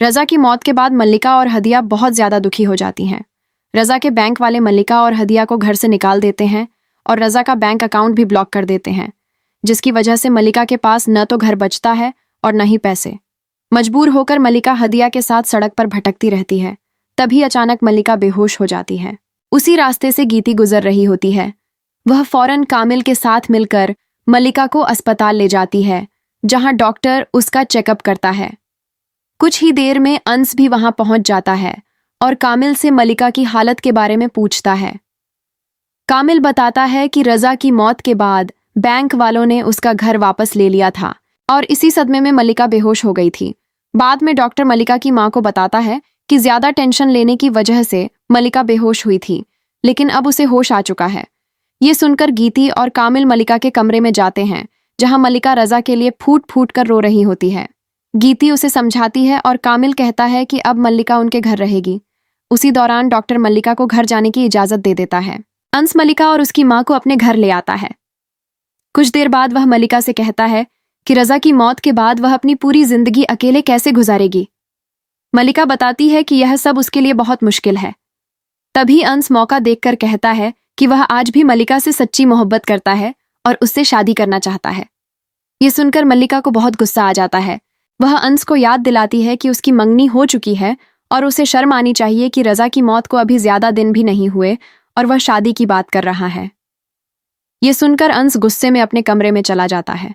रज़ा की मौत के बाद मल्लिका और हदिया बहुत ज़्यादा दुखी हो जाती हैं। रज़ा के बैंक वाले मल्लिका और हदिया को घर से निकाल देते हैं और रज़ा का बैंक अकाउंट भी ब्लॉक कर देते हैं, जिसकी वजह से मल्लिका के पास न तो घर बचता है और न ही पैसे। मजबूर होकर मल्लिका हदिया के साथ सड़क पर भटकती रहती है। तभी अचानक मल्लिका बेहोश हो जाती है। उसी रास्ते से गीती गुजर रही होती है। वह फौरन कामिल के साथ मिलकर मल्लिका को अस्पताल ले जाती है, जहां डॉक्टर उसका चेकअप करता है। कुछ ही देर में अंस भी वहां पहुंच जाता है और कामिल से मल्लिका की हालत के बारे में पूछता है। कामिल बताता है कि रज़ा की मौत के बाद बैंक वालों ने उसका घर वापस ले लिया था और इसी सदमे में मल्लिका बेहोश हो गई थी। बाद में डॉक्टर मल्लिका की मां को बताता है कि ज्यादा टेंशन लेने की वजह से मल्लिका बेहोश हुई थी, लेकिन अब उसे होश आ चुका है। ये सुनकर गीती और कामिल मल्लिका के कमरे में जाते हैं, जहां मल्लिका रज़ा के लिए फूट फूट कर रो रही होती है। गीती उसे समझाती है और कामिल कहता है कि अब मल्लिका उनके घर रहेगी। उसी दौरान डॉक्टर मल्लिका को घर जाने की इजाजत दे देता है। अंस मल्लिका और उसकी मां को अपने घर ले आता है। कुछ देर बाद वह मल्लिका से कहता है कि रज़ा की मौत के बाद वह अपनी पूरी जिंदगी अकेले कैसे गुजारेगी। मल्लिका बताती है कि यह सब उसके लिए बहुत मुश्किल है। तभी अंस मौका देखकर कहता है कि वह आज भी मल्लिका से सच्ची मोहब्बत करता है और उससे शादी करना चाहता है। ये सुनकर मल्लिका को बहुत गुस्सा आ जाता है। वह अंस को याद दिलाती है कि उसकी मंगनी हो चुकी है और उसे शर्म आनी चाहिए कि रज़ा की मौत को अभी ज्यादा दिन भी नहीं हुए और वह शादी की बात कर रहा है। ये सुनकर अंस गुस्से में अपने कमरे में चला जाता है।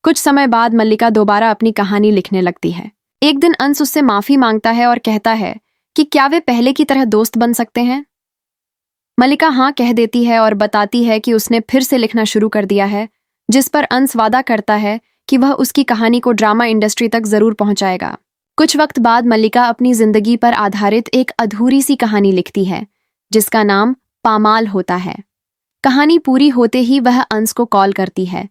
कुछ समय बाद मल्लिका दोबारा अपनी कहानी लिखने लगती है। एक दिन अंस उससे माफी मांगता है और कहता है कि क्या वे पहले की तरह दोस्त बन सकते हैं। मल्लिका हाँ कह देती है और बताती है कि उसने फिर से लिखना शुरू कर दिया है, जिस पर अंस वादा करता है कि वह उसकी कहानी को ड्रामा इंडस्ट्री तक जरूर पहुंचाएगा। कुछ वक्त बाद मल्लिका अपनी जिंदगी पर आधारित एक अधूरी सी कहानी लिखती है, जिसका नाम पामाल होता है। कहानी पूरी होते ही वह अंस को कॉल करती है,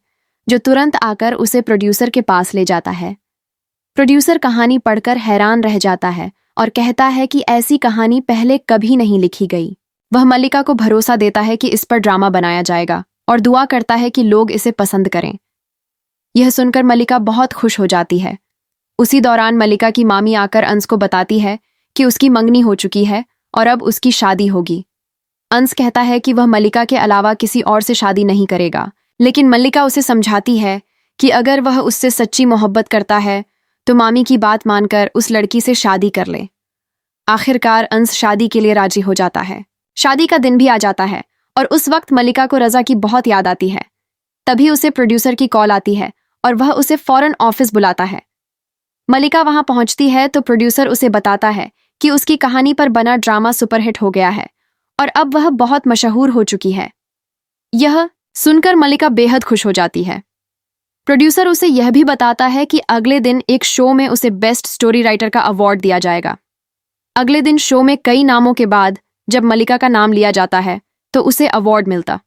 जो तुरंत आकर उसे प्रोड्यूसर के पास ले जाता है। प्रोड्यूसर कहानी पढ़कर हैरान रह जाता है और कहता है कि ऐसी कहानी पहले कभी नहीं लिखी गई। वह मल्लिका को भरोसा देता है कि इस पर ड्रामा बनाया जाएगा और दुआ करता है कि लोग इसे पसंद करें। यह सुनकर मल्लिका बहुत खुश हो जाती है। उसी दौरान मल्लिका की मामी आकर अंस को बताती है कि उसकी मंगनी हो चुकी है और अब उसकी शादी होगी। अंस कहता है कि वह मल्लिका के अलावा किसी और से शादी नहीं करेगा, लेकिन मल्लिका उसे समझाती है कि अगर वह उससे सच्ची मोहब्बत करता है तो मामी की बात मानकर उस लड़की से शादी कर ले। आखिरकार अंस शादी के लिए राजी हो जाता है। शादी का दिन भी आ जाता है और उस वक्त मल्लिका को रज़ा की बहुत याद आती है। तभी उसे प्रोड्यूसर की कॉल आती है और वह उसे फौरन ऑफिस बुलाता है। मल्लिका वहां पहुंचती है तो प्रोड्यूसर उसे बताता है कि उसकी कहानी पर बना ड्रामा सुपरहिट हो गया है और अब वह बहुत मशहूर हो चुकी है। यह सुनकर मल्लिका बेहद खुश हो जाती है। प्रोड्यूसर उसे यह भी बताता है कि अगले दिन एक शो में उसे बेस्ट स्टोरी राइटर का अवार्ड दिया जाएगा। अगले दिन शो में कई नामों के बाद जब मल्लिका का नाम लिया जाता है तो उसे अवार्ड मिलता।